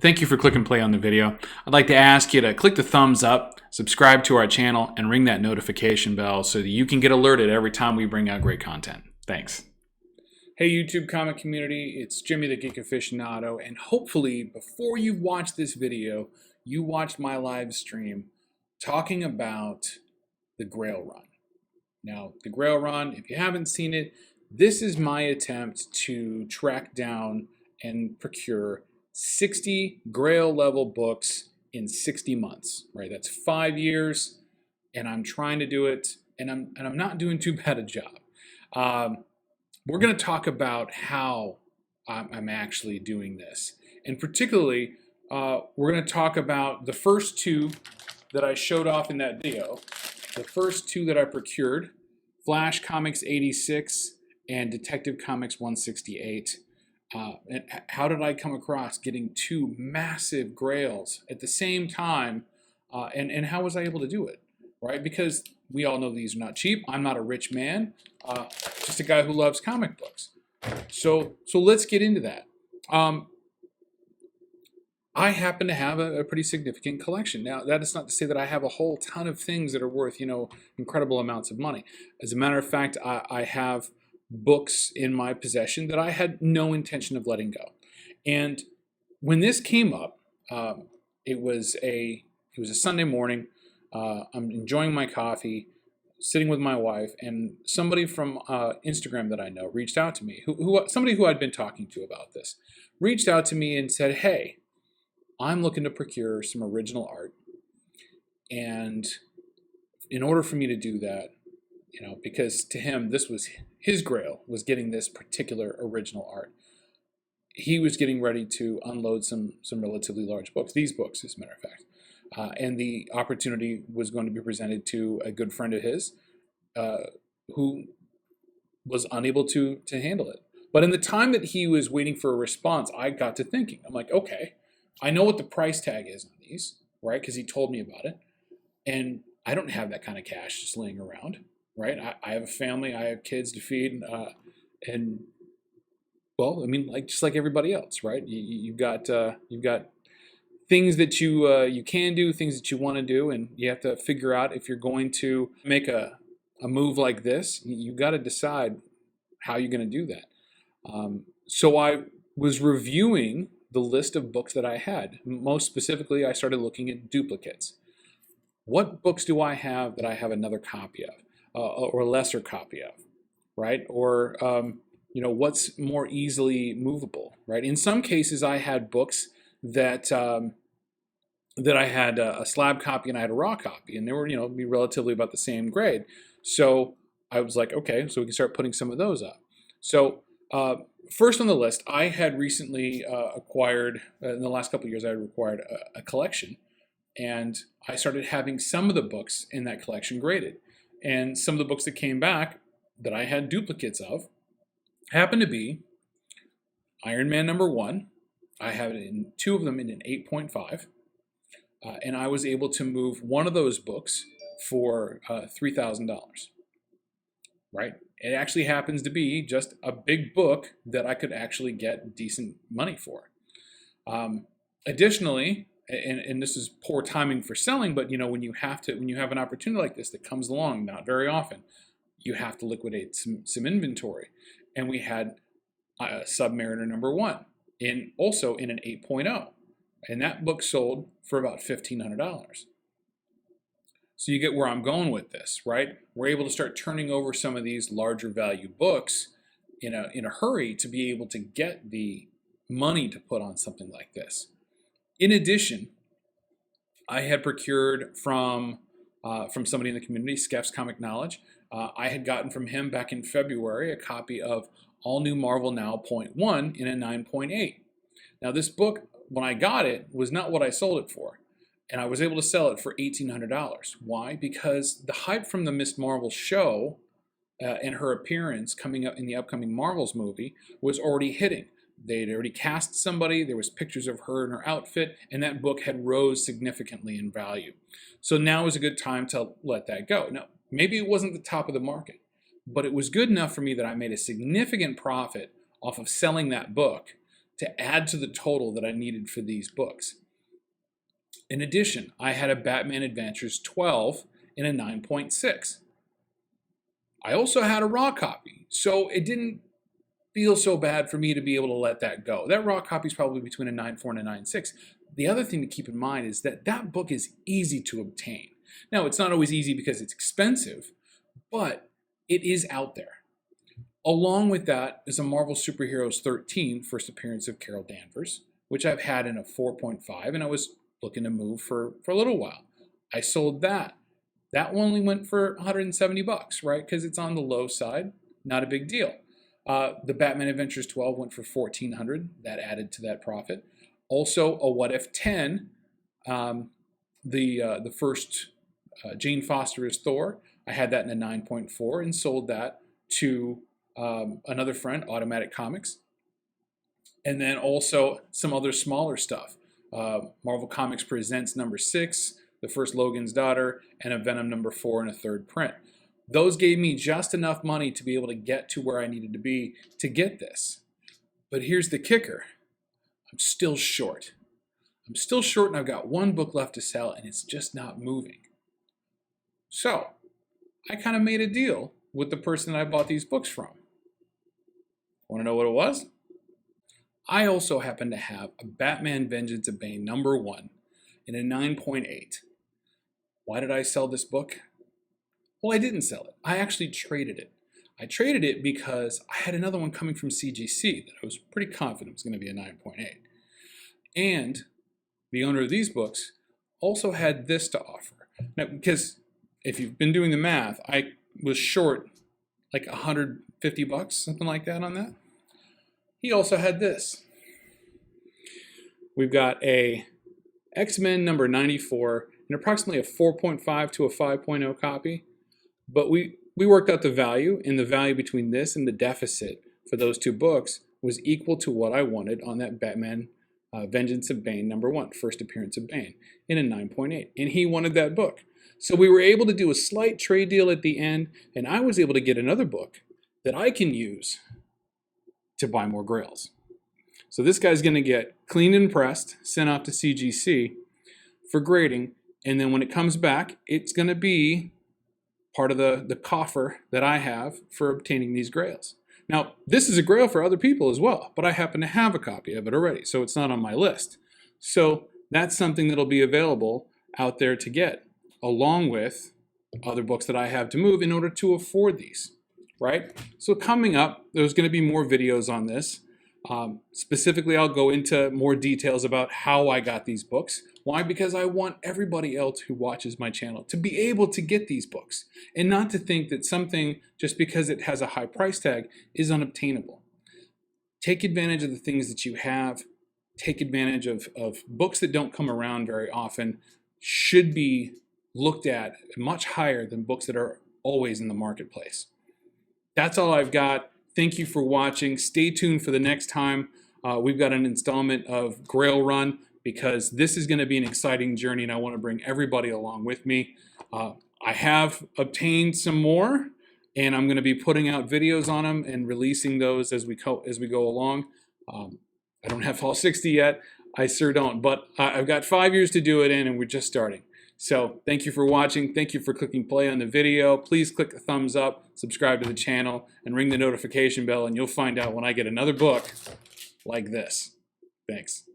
Thank you for clicking play on the video. I'd like to ask you to click the thumbs up, subscribe to our channel, and ring that notification bell so that you can get alerted every time we bring out great content. Thanks. Hey YouTube comic community, it's Jimmy the Geek Aficionado, and hopefully before you watch this video, you watched my live stream talking about the Grail Run. Now, the Grail Run, if you haven't seen it, this is my attempt to track down and procure 60 Grail level books in 60 months, right? That's 5 years, and I'm trying to do it, and I'm not doing too bad a job. We're going to talk about how I'm actually doing this, and particularly we're going to talk about the first two that I showed off in that video, the first two that I procured, Flash Comics 86 and Detective Comics 168. And how did I come across getting two massive grails at the same time, and how was I able to do it, right? Because we all know these are not cheap. I'm not a rich man, just a guy who loves comic books. So let's get into that. I happen to have a pretty significant collection. Now, that is not to say that I have a whole ton of things that are worth, incredible amounts of money. As a matter of fact, I have books in my possession that I had no intention of letting go. And when this came up, it was a Sunday morning. I'm enjoying my coffee, sitting with my wife, and somebody from Instagram that I know reached out to me, somebody who I'd been talking to about this, reached out to me and said, "Hey, I'm looking to procure some original art, and in order for me to do that, because to him this was his grail, was getting this particular original art. He was getting ready to unload some relatively large books, these books as a matter of fact, and the opportunity was going to be presented to a good friend of his who was unable to handle it. But in the time that he was waiting for a response, I got to thinking. I'm like, okay, I know what the price tag is on these, right? Because he told me about it. And I don't have that kind of cash just laying around, right? I have a family, I have kids to feed, and well, I mean, just like everybody else, right? You've got things that you can do, things that you want to do, and you have to figure out if you're going to make a move like this. You've got to decide how you're going to do that. So I was reviewing the list of books that I had. Most specifically, I started looking at duplicates. What books do I have that I have another copy of, or a lesser copy of, right? Or what's more easily movable, right? In some cases, I had books that that I had a slab copy and I had a raw copy, and they were be relatively about the same grade. So I was like, okay, so we can start putting some of those up. So first on the list, I had recently acquired, in the last couple of years, I had acquired a collection, and I started having some of the books in that collection graded. And some of the books that came back that I had duplicates of happened to be Iron Man #1. I have it in two of them in an 8.5, and I was able to move one of those books for $3,000. Right? It actually happens to be just a big book that I could actually get decent money for. Additionally, and this is poor timing for selling, but when you have an opportunity like this that comes along, not very often, you have to liquidate some inventory. And we had Submariner #1 also in an 8.0, and that book sold for about $1,500. So you get where I'm going with this, right? We're able to start turning over some of these larger value books in a hurry to be able to get the money to put on something like this. In addition, I had procured from somebody in the community, Skeff's Comic Knowledge. I had gotten from him back in February a copy of All New Marvel Now .1 in a 9.8. Now this book, when I got it, was not what I sold it for. And I was able to sell it for $1,800. Why? Because the hype from the Miss Marvel show and her appearance coming up in the upcoming Marvels movie was already hitting. They'd already cast somebody, there was pictures of her in her outfit, and that book had rose significantly in value. So now is a good time to let that go. Now, maybe it wasn't the top of the market, but it was good enough for me that I made a significant profit off of selling that book to add to the total that I needed for these books. In addition, I had a Batman Adventures 12 in a 9.6. I also had a raw copy, so it didn't feel so bad for me to be able to let that go. That raw copy is probably between a 9.4 and a 9.6. The other thing to keep in mind is that that book is easy to obtain. Now, it's not always easy because it's expensive, but it is out there. Along with that is a Marvel Superheroes 13, first appearance of Carol Danvers, which I've had in a 4.5, and I was looking to move for a little while. I sold that. That only went for $170, right? Because it's on the low side, not a big deal. The Batman Adventures 12 went for $1,400. That added to that profit. Also, a What If 10, the first Jane Foster as Thor. I had that in a 9.4 and sold that to another friend, Automatic Comics. And then also some other smaller stuff. Marvel Comics Presents number 6, the first Logan's Daughter, and a Venom number 4 in a third print. Those gave me just enough money to be able to get to where I needed to be to get this. But here's the kicker. I'm still short. I'm still short, and I've got one book left to sell, and it's just not moving. So I kind of made a deal with the person that I bought these books from. Want to know what it was? I also happen to have a Batman Vengeance of Bane number 1 in a 9.8. Why did I sell this book? Well, I didn't sell it. I actually traded it. I traded it because I had another one coming from CGC that I was pretty confident was going to be a 9.8. And the owner of these books also had this to offer. Now, because if you've been doing the math, I was short like $150, something like that on that. He also had this. We've got a X-Men number 94 and approximately a 4.5 to a 5.0 copy. But we worked out the value, and the value between this and the deficit for those two books was equal to what I wanted on that Batman Vengeance of Bane number 1, first appearance of Bane, in a 9.8. And he wanted that book. So we were able to do a slight trade deal at the end, and I was able to get another book that I can use to buy more Grails. So this guy's going to get cleaned and pressed, sent off to CGC for grading, and then when it comes back, it's going to be part of the coffer that I have for obtaining these Grails. Now, this is a Grail for other people as well, but I happen to have a copy of it already, so it's not on my list. So that's something that'll be available out there to get, along with other books that I have to move in order to afford these, right? So coming up, there's going to be more videos on this. Specifically, I'll go into more details about how I got these books. Why? Because I want everybody else who watches my channel to be able to get these books and not to think that something, just because it has a high price tag, is unobtainable. Take advantage of the things that you have. Take advantage of books that don't come around very often. Should be looked at much higher than books that are always in the marketplace. That's all I've got. Thank you for watching. Stay tuned for the next time. We've got an installment of Grail Run, because this is going to be an exciting journey, and I want to bring everybody along with me. I have obtained some more, and I'm going to be putting out videos on them and releasing those as we go along. I don't have all 60 yet. I sure don't, but I've got 5 years to do it in, and we're just starting. So thank you for watching. Thank you for clicking play on the video. Please click a thumbs up, subscribe to the channel, and ring the notification bell, and you'll find out when I get another book like this. Thanks.